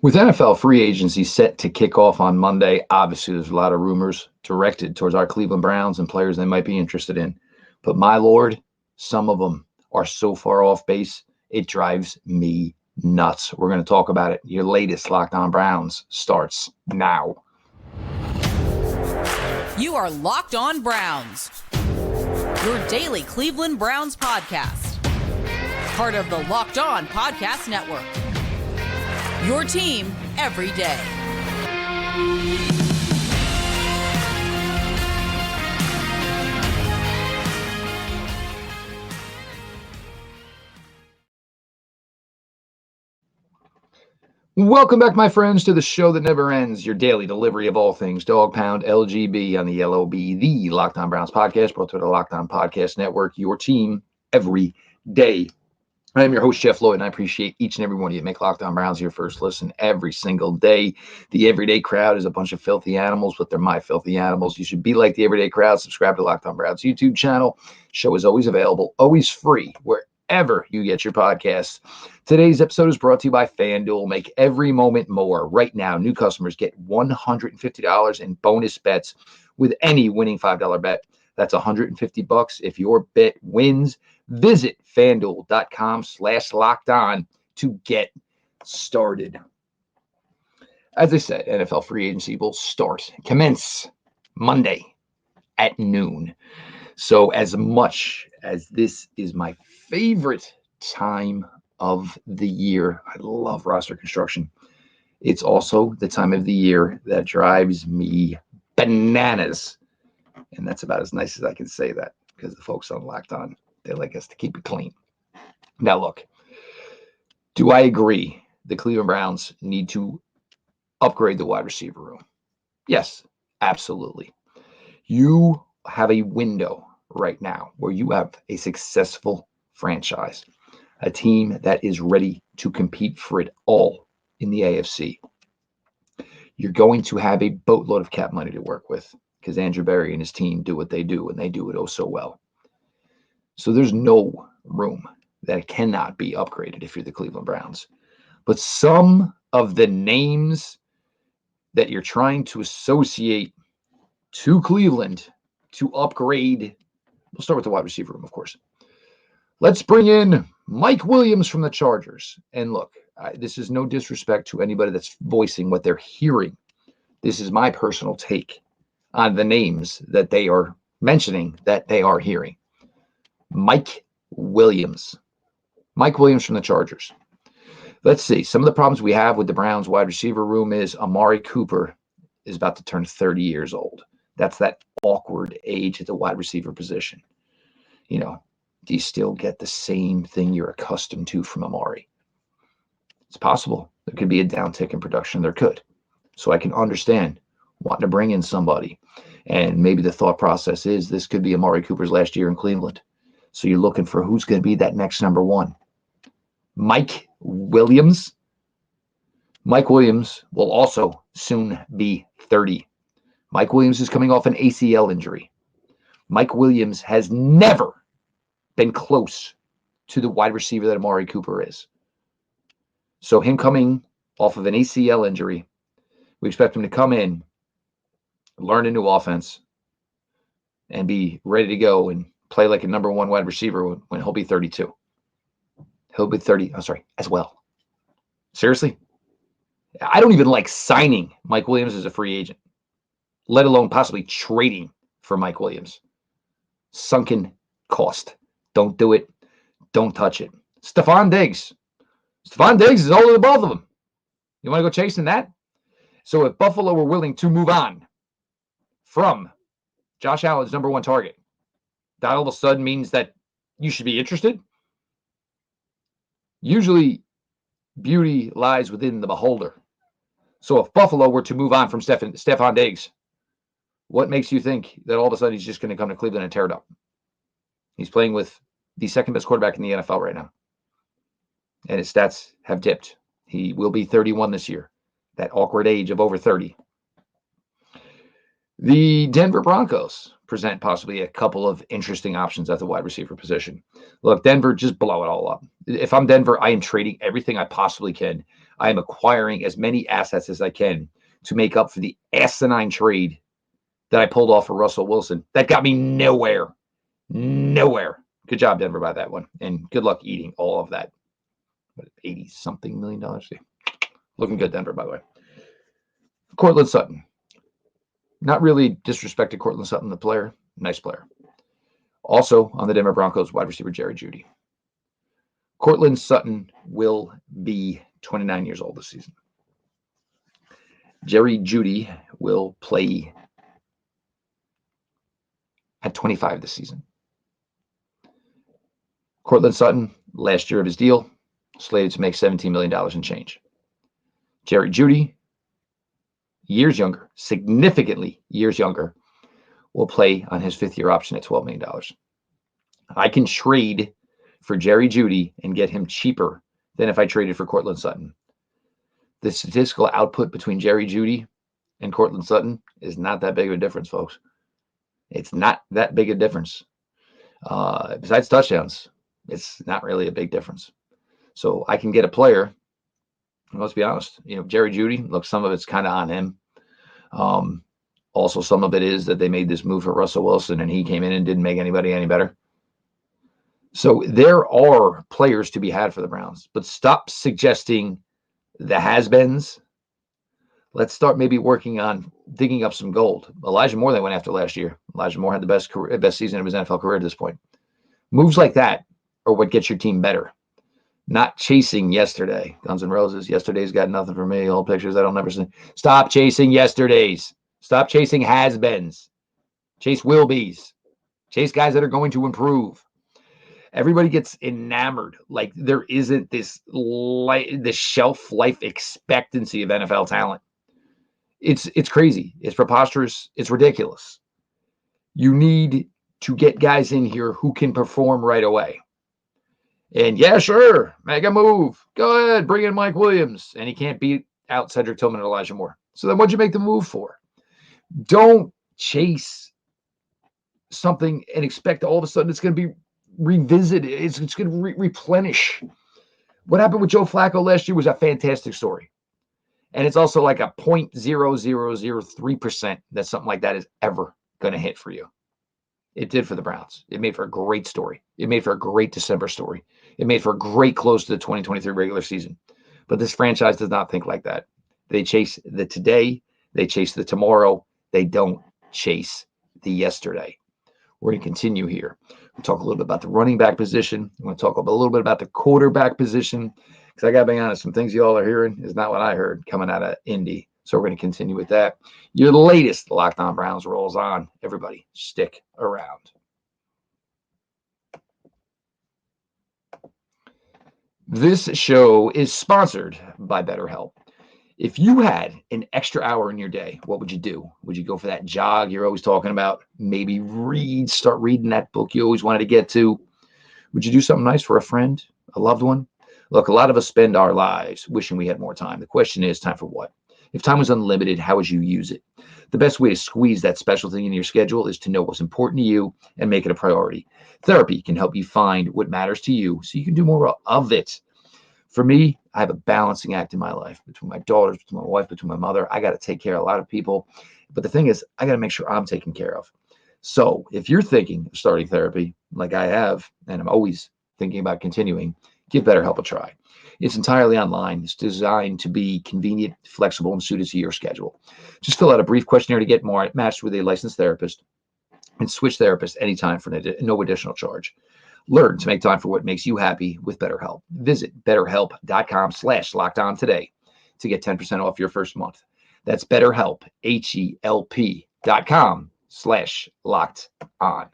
With NFL free agency set to kick off on Monday, obviously there's a lot of rumors directed towards our Cleveland Browns and players they might be interested in. But my lord, some of them are so far off base, it drives me nuts. We're going to talk about it. Your latest Locked On Browns starts now. You are Locked On Browns, your daily Cleveland Browns podcast. Part of the Locked On Podcast Network. Your team every day. Welcome back, my friends, to the show that never ends, your daily delivery of all things Dog Pound LGB on the LOB, the Locked On Browns podcast, brought to the Locked On Podcast Network, your team every day. I am your host, Jeff Lloyd, and I appreciate each and every one of you. Make Locked On Browns your first listen every single day. The everyday crowd is a bunch of filthy animals, but they're my filthy animals. You should be like the everyday crowd. Subscribe to Locked On Browns YouTube channel. Show is always available, always free, wherever you get your podcasts. Today's episode is brought to you by FanDuel. Make every moment more. Right now, new customers get $150 in bonus bets with any winning $5 bet. That's $150 if your bet wins. Visit FanDuel.com/lockedon to get started. As I said, NFL free agency will commence Monday at noon. So as much as this is my favorite time of the year, I love roster construction. It's also the time of the year that drives me bananas. And that's about as nice as I can say that because the folks on Locked On, they like us to keep it clean. Now, look, do I agree the Cleveland Browns need to upgrade the wide receiver room? Yes, absolutely. You have a window right now where you have a successful franchise, a team that is ready to compete for it all in the AFC. You're going to have a boatload of cap money to work with because Andrew Berry and his team do what they do, and they do it oh so well. So there's no room that cannot be upgraded if you're the Cleveland Browns. But some of the names that you're trying to associate to Cleveland to upgrade, we'll start with the wide receiver room, of course. Let's bring in Mike Williams from the Chargers. And look, this is no disrespect to anybody that's voicing what they're hearing. This is my personal take on the names that they are mentioning that they are hearing. Mike Williams from the Chargers. Let's see. Some of the problems we have with the Browns wide receiver room is Amari Cooper is about to turn 30 years old. That's that awkward age at the wide receiver position. You know, do you still get the same thing you're accustomed to from Amari? It's possible. There could be a downtick in production. There could. So I can understand wanting to bring in somebody. And maybe the thought process is this could be Amari Cooper's last year in Cleveland. So you're looking for who's going to be that next number one. Mike Williams. Mike Williams will also soon be 30. Mike Williams is coming off an ACL injury. Mike Williams has never been close to the wide receiver that Amari Cooper is. So him coming off of an ACL injury, we expect him to come in, learn a new offense, and be ready to go and play like a number one wide receiver when he'll be 32. He'll be 30, as well. Seriously? I don't even like signing Mike Williams as a free agent, let alone possibly trading for Mike Williams. Sunken cost. Don't do it. Don't touch it. Stephon Diggs. Stephon Diggs is older than both of them. You want to go chasing that? So if Buffalo were willing to move on from Josh Allen's number one target, that all of a sudden means that you should be interested? Usually, beauty lies within the beholder. So if Buffalo were to move on from Stephon Diggs, what makes you think that all of a sudden he's just going to come to Cleveland and tear it up? He's playing with the second best quarterback in the NFL right now. And his stats have dipped. He will be 31 this year. That awkward age of over 30. The Denver Broncos present possibly a couple of interesting options at the wide receiver position. Look, Denver, just blow it all up. If I'm Denver, I am trading everything I possibly can. I am acquiring as many assets as I can to make up for the asinine trade that I pulled off for Russell Wilson. That got me nowhere. Nowhere. Good job, Denver, by that one. And good luck eating all of that. What, $80-something million? Yeah. Looking good, Denver, by the way. Cortland Sutton. Not really disrespected Cortland Sutton, the player. Nice player. Also on the Denver Broncos, wide receiver Jerry Jeudy. Cortland Sutton will be 29 years old this season. Jerry Jeudy will play at 25 this season. Cortland Sutton, last year of his deal, slated to make $17 million in change. Jerry Jeudy, years younger, significantly years younger, will play on his fifth-year option at $12 million. I can trade for Jerry Jeudy and get him cheaper than if I traded for Cortland Sutton. The statistical output between Jerry Jeudy and Cortland Sutton is not that big of a difference, folks. It's not that big a difference. Besides touchdowns, it's not really a big difference. So I can get a player. Let's be honest. Jerry Jeudy, look, some of it's kind of on him. Also, some of it is that they made this move for Russell Wilson and he came in and didn't make anybody any better. So there are players to be had for the Browns, but stop suggesting the has-beens. Let's start maybe working on digging up some gold. Elijah Moore, they went after last year. Elijah Moore had the best season of his NFL career at this point. Moves like that are what gets your team better. Not chasing yesterday. Guns N' Roses, yesterday's got nothing for me. Old pictures I don't never see. Stop chasing yesterdays. Stop chasing has-beens. Chase will-be's. Chase guys that are going to improve. Everybody gets enamored. Like there isn't this shelf life expectancy of NFL talent. It's crazy. It's preposterous. It's ridiculous. You need to get guys in here who can perform right away. And yeah, sure, make a move. Go ahead, bring in Mike Williams. And he can't beat out Cedric Tillman and Elijah Moore. So then what'd you make the move for? Don't chase something and expect all of a sudden it's going to be revisited. It's going to replenish. What happened with Joe Flacco last year was a fantastic story. And it's also like a 0.0003% that something like that is ever going to hit for you. It did for the Browns. It made for a great story. It made for a great December story. It made for a great close to the 2023 regular season. But this franchise does not think like that. They chase the today. They chase the tomorrow. They don't chase the yesterday. We're going to continue here. We'll talk a little bit about the running back position. We're going to talk a little bit about the quarterback position. Because I got to be honest, some things you all are hearing is not what I heard coming out of Indy. So we're going to continue with that. Your latest Locked On Browns rolls on. Everybody, stick around. This show is sponsored by BetterHelp. If you had an extra hour in your day, what would you do? Would you go for that jog you're always talking about? Maybe start reading that book you always wanted to get to? Would you do something nice for a friend, a loved one? Look, a lot of us spend our lives wishing we had more time. The question is, time for what? If time was unlimited, how would you use it? The best way to squeeze that special thing in your schedule is to know what's important to you and make it a priority. Therapy can help you find what matters to you so you can do more of it. For me, I have a balancing act in my life between my daughters, between my wife, between my mother. I got to take care of a lot of people. But the thing is, I got to make sure I'm taken care of. So if you're thinking of starting therapy like I have, and I'm always thinking about continuing, give BetterHelp a try. It's entirely online. It's designed to be convenient, flexible, and suited to your schedule. Just fill out a brief questionnaire to get more matched with a licensed therapist and switch therapists anytime for no additional charge. Learn to make time for what makes you happy with BetterHelp. Visit BetterHelp.com/lockedon today to get 10% off your first month. That's BetterHelp, HELP.com/lockedon.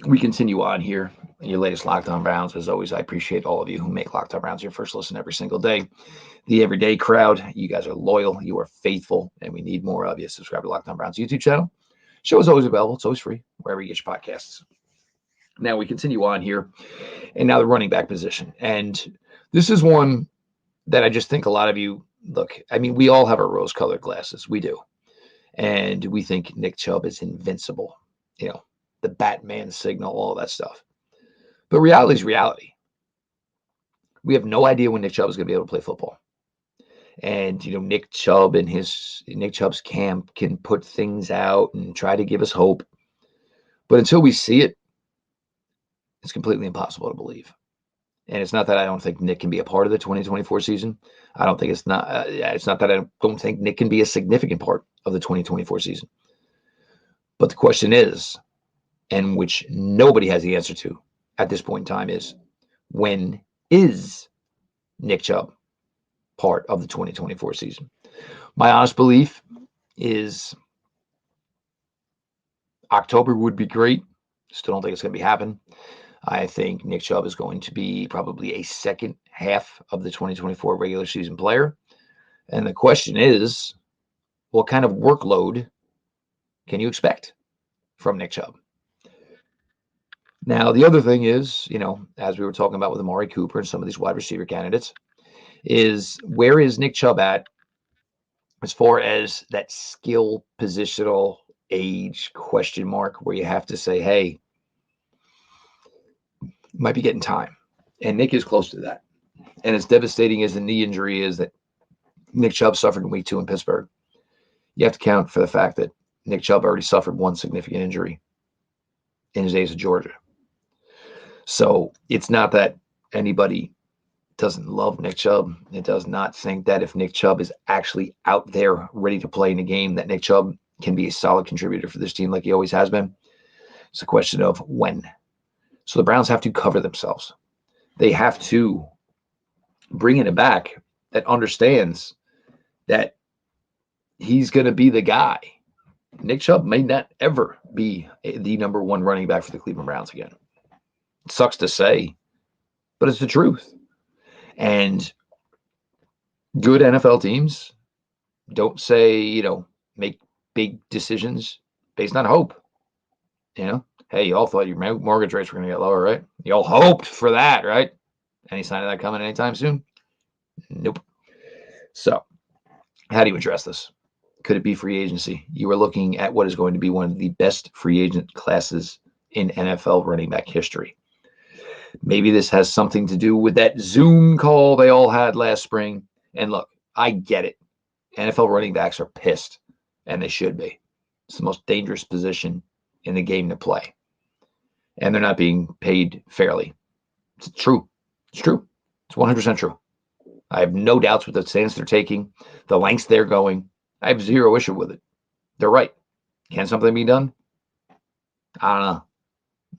We continue on here. Your latest Locked On Browns. As always, I appreciate all of you who make Locked On Browns your first listen every single day. The everyday crowd, you guys are loyal, you are faithful, and we need more of you. Subscribe to Locked On Browns YouTube channel. Show is always available. It's always free, wherever you get your podcasts. Now we continue on here. And now the running back position. And this is one that I just think a lot of you, look, I mean, we all have our rose-colored glasses. We do. And we think Nick Chubb is invincible, the Batman signal, all that stuff. But reality is reality. We have no idea when Nick Chubb is going to be able to play football. And, Nick Chubb and Nick Chubb's camp can put things out and try to give us hope. But until we see it, it's completely impossible to believe. And it's not that I don't think Nick can be a part of the 2024 season. I don't think it's not that I don't think Nick can be a significant part of the 2024 season. But the question is, and which nobody has the answer to at this point in time, is when is Nick Chubb part of the 2024 season? My honest belief is October would be great. Still don't think it's going to be happening. I think Nick Chubb is going to be probably a second half of the 2024 regular season player. And the question is, what kind of workload can you expect from Nick Chubb? Now, the other thing is, as we were talking about with Amari Cooper and some of these wide receiver candidates, is where is Nick Chubb at as far as that skill, positional, age question mark, where you have to say, hey, might be getting time. And Nick is close to that. And as devastating as the knee injury is that Nick Chubb suffered in week 2 in Pittsburgh, you have to count for the fact that Nick Chubb already suffered one significant injury in his days at Georgia. So it's not that anybody doesn't love Nick Chubb. It does not think that if Nick Chubb is actually out there ready to play in a game, that Nick Chubb can be a solid contributor for this team like he always has been. It's a question of when. So the Browns have to cover themselves. They have to bring in a back that understands that he's going to be the guy. Nick Chubb may not ever be the number 1 running back for the Cleveland Browns again. It sucks to say, but it's the truth. And good NFL teams don't say, make big decisions based on hope. Hey, you all thought your mortgage rates were going to get lower, right? You all hoped for that, right? Any sign of that coming anytime soon? Nope. So how do you address this? Could it be free agency? You are looking at what is going to be one of the best free agent classes in NFL running back history. Maybe this has something to do with that Zoom call they all had last spring. And look, I get it. NFL running backs are pissed, and they should be. It's the most dangerous position in the game to play. And they're not being paid fairly. It's true. It's true. It's 100% true. I have no doubts with the stance they're taking, the lengths they're going. I have zero issue with it. They're right. Can something be done? I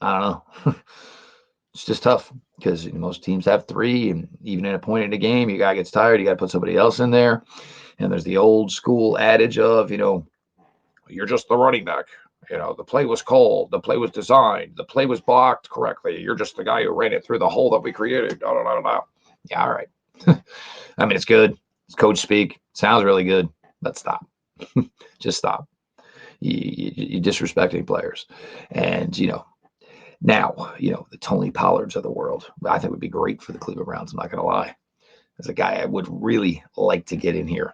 don't know. It's just tough because most teams have 3, and even at a point in the game, your guy gets tired, you got to put somebody else in there. And there's the old school adage of, you're just the running back. The play was called, the play was designed, the play was blocked correctly. You're just the guy who ran it through the hole that we created. Yeah, all right. I mean, it's good. It's coach speak. Sounds really good, but stop. Just stop. You're disrespecting players. And, now, the Tony Pollards of the world, I think would be great for the Cleveland Browns. I'm not going to lie. As a guy I would really like to get in here.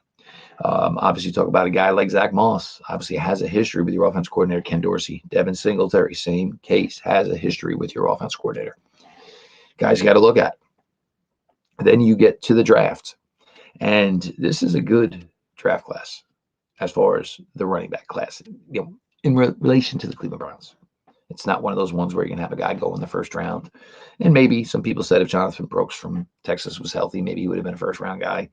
Obviously, talk about a guy like Zach Moss. Obviously, has a history with your offense coordinator, Ken Dorsey. Devin Singletary, same case, has a history with your offense coordinator. Guys, you got to look at. Then you get to the draft. And this is a good draft class as far as the running back class, in relation to the Cleveland Browns. It's not one of those ones where you can have a guy go in the first round. And maybe some people said if Jonathan Brooks from Texas was healthy, maybe he would have been a first-round guy.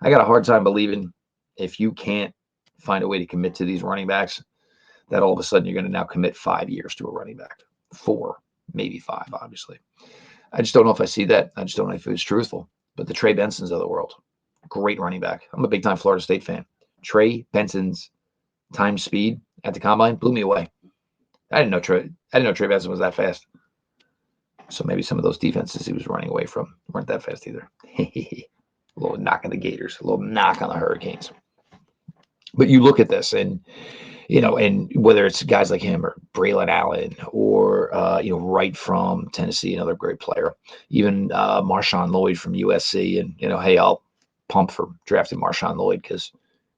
I got a hard time believing if you can't find a way to commit to these running backs, that all of a sudden you're going to now commit 5 years to a running back. 4, maybe 5, obviously. I just don't know if I see that. I just don't know if it was truthful. But the Trey Bensons of the world, great running back. I'm a big-time Florida State fan. Trey Benson's time speed at the combine blew me away. I didn't know Trey Benson was that fast. So maybe some of those defenses he was running away from weren't that fast either. A little knock on the Gators, a little knock on the Hurricanes. But you look at this and, and whether it's guys like him or Braylon Allen or, Wright from Tennessee, another great player, even Marshawn Lloyd from USC. And, hey, I'll pump for drafting Marshawn Lloyd because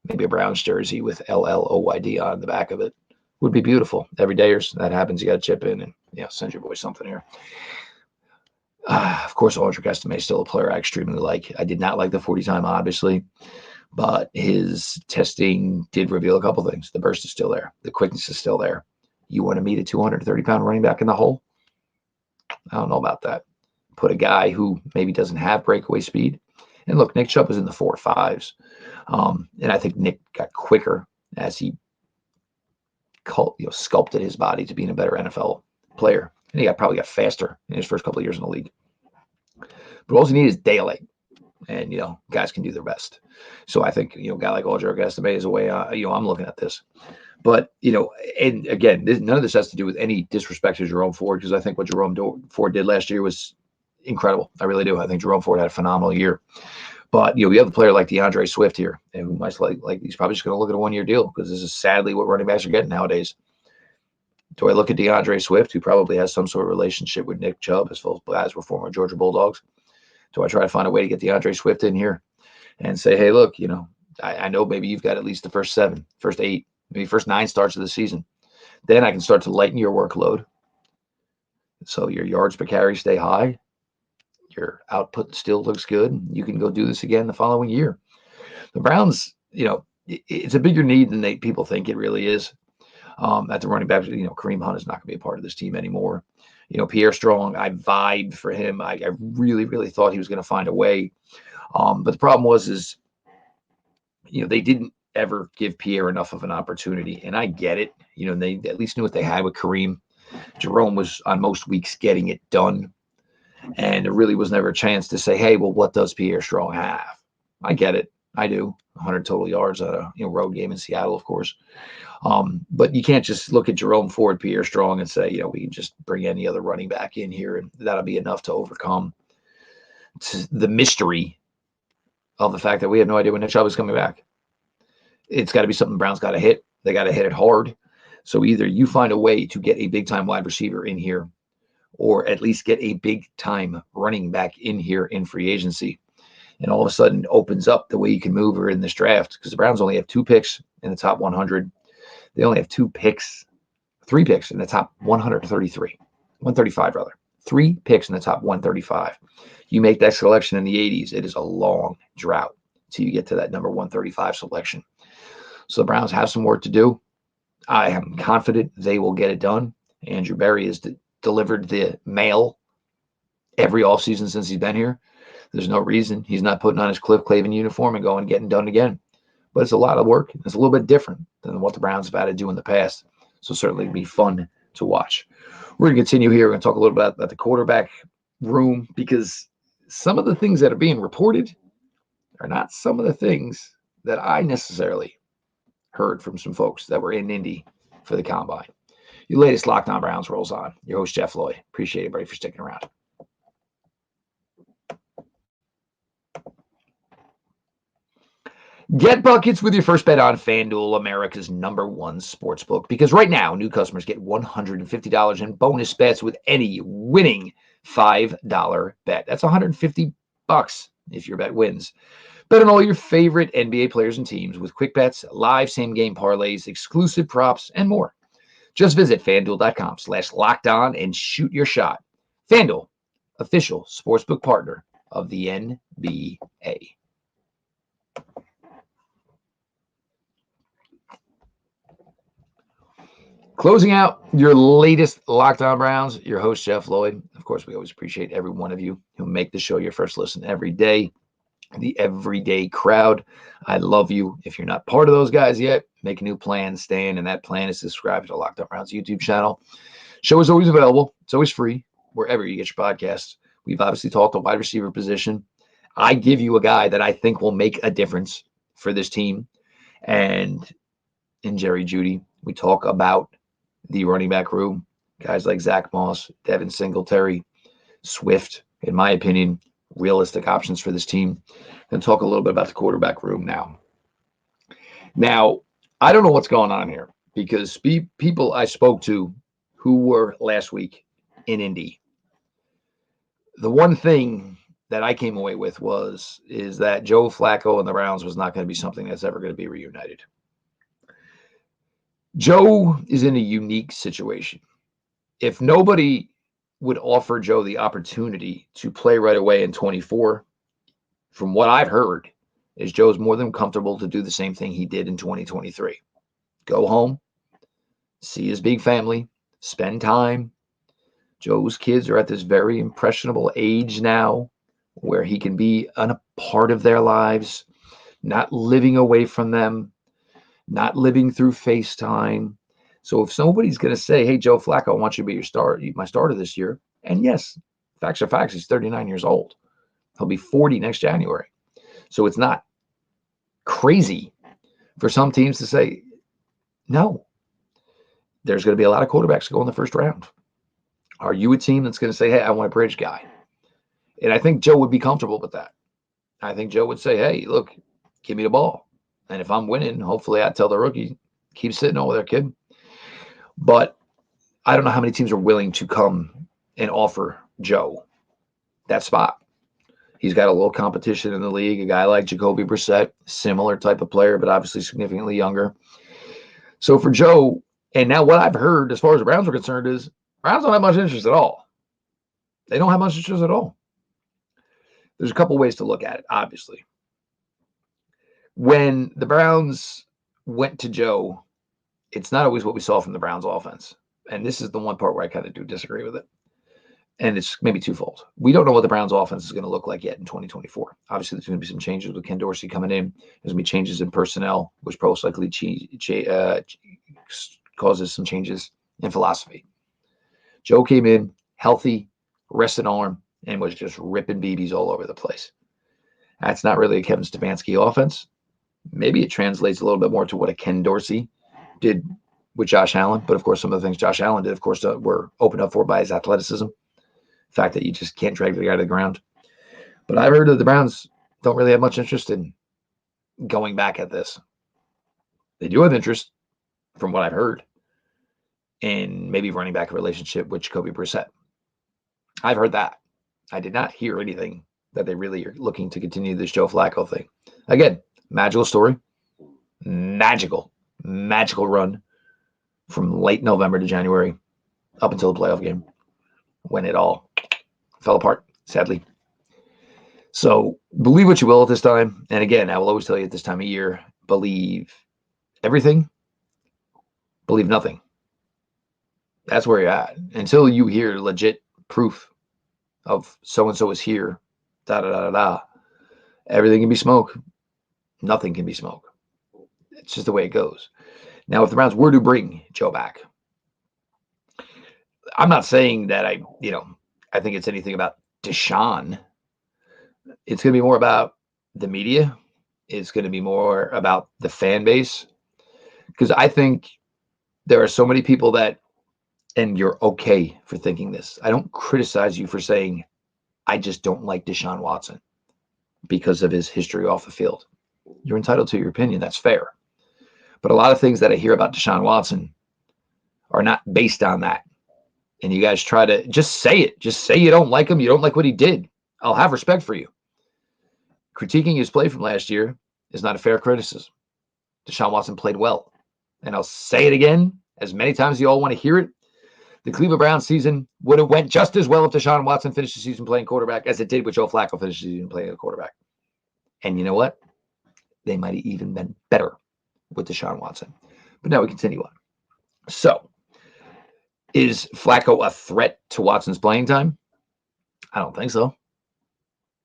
maybe a Browns jersey with LLOYD on the back of it. Would be beautiful. Every day that happens, you got to chip in and send your boy something here. Of course, Audric Estime is still a player I extremely like. I did not like the 40 time, obviously, but his testing did reveal a couple things. The burst is still there. The quickness is still there. You want to meet a 230-pound running back in the hole? I don't know about that. Put a guy who maybe doesn't have breakaway speed. And look, Nick Chubb was in the 4.5s. And I think Nick got quicker as he sculpted his body to being a better NFL player. And he probably got faster in his first couple of years in the league. But all you need is daylight. And, guys can do their best. So I think, a guy like Audric Estime is a way, I'm looking at this. But, and again, none of this has to do with any disrespect to Jerome Ford, because I think what Jerome Ford did last year was incredible. I really do. I think Jerome Ford had a phenomenal year. But, we have a player like DeAndre Swift here, and who might like he's probably just going to look at a one-year deal, because this is sadly what running backs are getting nowadays. Do I look at DeAndre Swift, who probably has some sort of relationship with Nick Chubb, as well as were former Georgia Bulldogs? Do I try to find a way to get DeAndre Swift in here and say, hey, look, I know maybe you've got at least the first 7, first 8, maybe first 9 starts of the season. Then I can start to lighten your workload. So your yards per carry stay high. Your output still looks good. You can go do this again the following year. The Browns, it's a bigger need than people think it really is. At the running back, Kareem Hunt is not going to be a part of this team anymore. Pierre Strong, I vibed for him. I really, really thought he was going to find a way. But the problem was they didn't ever give Pierre enough of an opportunity. And I get it. They at least knew what they had with Kareem. Jerome was on most weeks getting it done. And there really was never a chance to say, hey, well, what does Pierre Strong have? I get it. I do. 100 total yards at a road game in Seattle, of course. But you can't just look at Jerome Ford, Pierre Strong, and say, we can just bring any other running back in here, and that'll be enough to overcome the mystery of the fact that we have no idea when Nick Chubb is coming back. It's got to be something the Browns got to hit. They got to hit it hard. So either you find a way to get a big-time wide receiver in here, or at least get a big-time running back in here in free agency, and all of a sudden opens up the way you can move her in this draft, because the Browns only have 2 picks in the top 100. They only have 3 picks in the top 135 rather. 3 picks in the top 135. You make that selection in the 80s, it is a long drought till you get to that number 135 selection. So the Browns have some work to do. I am confident they will get it done. Andrew Berry has delivered the mail every offseason since he's been here. There's no reason he's not putting on his Cliff Clavin uniform and going and getting done again. But it's a lot of work. It's a little bit different than what the Browns have had to do in the past. So certainly it'll be fun to watch. We're going to continue here. We're going to talk a little bit about the quarterback room, because some of the things that are being reported are not some of the things that I necessarily heard from some folks that were in Indy for the Combine. Your latest Locked On Browns rolls on. Your host, Jeff Lloyd. Appreciate everybody for sticking around. Get buckets with your first bet on FanDuel, America's #1 sportsbook, because right now, new customers get $150 in bonus bets with any winning $5 bet. That's $150 if your bet wins. Bet on all your favorite NBA players and teams with quick bets, live same-game parlays, exclusive props, and more. Just visit FanDuel.com/lockedon and shoot your shot. FanDuel, official sportsbook partner of the NBA. Closing out your latest Locked On Browns, your host, Jeff Lloyd. Of course, we always appreciate every one of you who make the show your first listen every day. The everyday crowd. I love you. If you're not part of those guys yet, make a new plan, Stan, and that plan is subscribe to the Locked On Browns YouTube channel. Show is always available. It's always free wherever you get your podcasts. We've obviously talked the wide receiver position. I give you a guy that I think will make a difference for this team. And in Jerry Jeudy, we talk about the running back room, guys like Zach Moss, Devin Singletary, Swift, in my opinion, realistic options for this team. And talk a little bit about the quarterback room now. Now, I don't know what's going on here, because people I spoke to who were last week in Indy, the one thing that I came away with is that Joe Flacco and the Browns was not going to be something that's ever going to be reunited. Joe is in a unique situation. If nobody would offer Joe the opportunity to play right away in 24, from what I've heard, is Joe's more than comfortable to do the same thing he did in 2023. Go home, see his big family, spend time. Joe's kids are at this very impressionable age now where he can be a part of their lives, not living away from them, not living through FaceTime. So if somebody's going to say, hey, Joe Flacco, I want you to be my starter this year. And yes, facts are facts. He's 39 years old. He'll be 40 next January. So it's not crazy for some teams to say, no. There's going to be a lot of quarterbacks go in the first round. Are you a team that's going to say, hey, I want a bridge guy? And I think Joe would be comfortable with that. I think Joe would say, hey, look, give me the ball. And if I'm winning, hopefully I tell the rookie, keep sitting over there, kid. But I don't know how many teams are willing to come and offer Joe that spot. He's got a little competition in the league. A guy like Jacoby Brissett, similar type of player, but obviously significantly younger. So for Joe, and now what I've heard as far as the Browns are concerned is Browns don't have much interest at all. They don't have much interest at all. There's a couple ways to look at it, obviously. When the Browns went to Joe, it's not always what we saw from the Browns offense. And this is the one part where I kind of do disagree with it. And it's maybe twofold. We don't know what the Browns offense is going to look like yet in 2024. Obviously, there's going to be some changes with Ken Dorsey coming in. There's going to be changes in personnel, which most likely causes some changes in philosophy. Joe came in healthy, rested arm, and was just ripping BBs all over the place. That's not really a Kevin Stefanski offense. Maybe it translates a little bit more to what a Ken Dorsey did with Josh Allen. But, of course, some of the things Josh Allen did, of course, were opened up for by his athleticism. The fact that you just can't drag the guy to the ground. But I've heard that the Browns don't really have much interest in going back at this. They do have interest, from what I've heard, in maybe running back a relationship with Jacoby Brissett. I've heard that. I did not hear anything that they really are looking to continue this Joe Flacco thing. Again, magical story. Magical run from late November to January up until the playoff game when it all fell apart, sadly. So believe what you will at this time. And again, I will always tell you at this time of year, believe everything, believe nothing. That's where you're at. Until you hear legit proof of so-and-so is here, everything can be smoke. Nothing can be smoke. It's just the way it goes. Now, if the Browns were to bring Joe back, I'm not saying that I think it's anything about Deshaun. It's going to be more about the media. It's going to be more about the fan base. Because I think there are so many people that, and you're okay for thinking this. I don't criticize you for saying, I just don't like Deshaun Watson because of his history off the field. You're entitled to your opinion. That's fair. But a lot of things that I hear about Deshaun Watson are not based on that. And you guys try to just say it. Just say you don't like him. You don't like what he did. I'll have respect for you. Critiquing his play from last year is not a fair criticism. Deshaun Watson played well. And I'll say it again as many times as you all want to hear it. The Cleveland Browns season would have went just as well if Deshaun Watson finished the season playing quarterback as it did with Joe Flacco finished the season playing a quarterback. And you know what? They might have even been better with Deshaun Watson. But now we continue on. So, is Flacco a threat to Watson's playing time? I don't think so.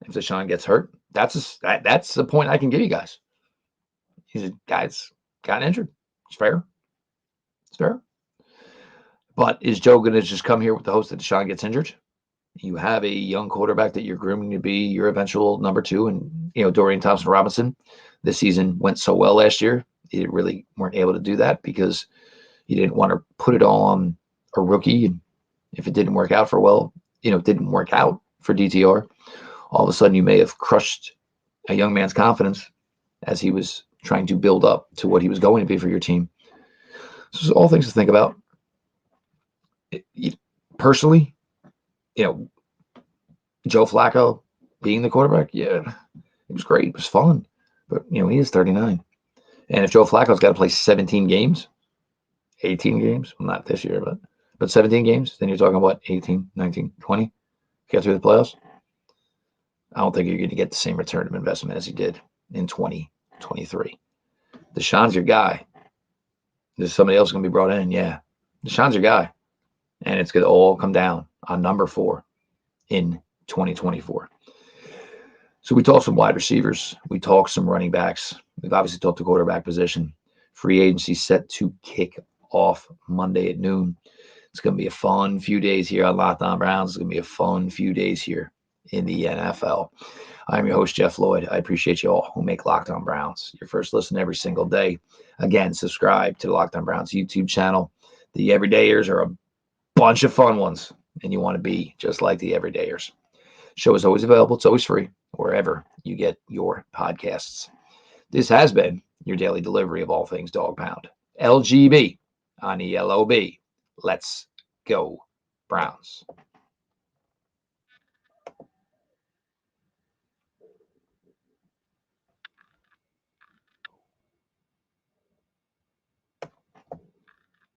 If Deshaun gets hurt, that's the point I can give you guys. He's a guy that's gotten injured. It's fair. It's fair. But is Joe going to just come here with the hopes that Deshaun gets injured? You have a young quarterback that you're grooming to be your eventual number two, and Dorian Thompson-Robinson. This season went so well last year. You really weren't able to do that because you didn't want to put it all on a rookie. And if it didn't work out didn't work out for DTR, all of a sudden you may have crushed a young man's confidence as he was trying to build up to what he was going to be for your team. So all things to think about. Personally, Joe Flacco, being the quarterback, yeah, it was great. It was fun. But, he is 39. And if Joe Flacco's got to play 17 games, 18 games, well, not this year, but 17 games, then you're talking about 18, 19, 20, get through the playoffs. I don't think you're going to get the same return of investment as you did in 2023. Deshaun's your guy. There's somebody else going to be brought in. Yeah. Deshaun's your guy. And it's going to all come down on number 4 in 2024. So we talked some wide receivers. We talked some running backs. We've obviously talked the quarterback position. Free agency set to kick off Monday at noon. It's going to be a fun few days here on Locked On Browns. It's going to be a fun few days here in the NFL. I'm your host, Jeff Lloyd. I appreciate you all who make Locked On Browns your first listen every single day. Again, subscribe to the Locked On Browns YouTube channel. The Everydayers are a bunch of fun ones, and you want to be just like the Everydayers. Show is always available. It's always free wherever you get your podcasts. This has been your daily delivery of all things Dog Pound. LGB on ELOB. Let's go, Browns.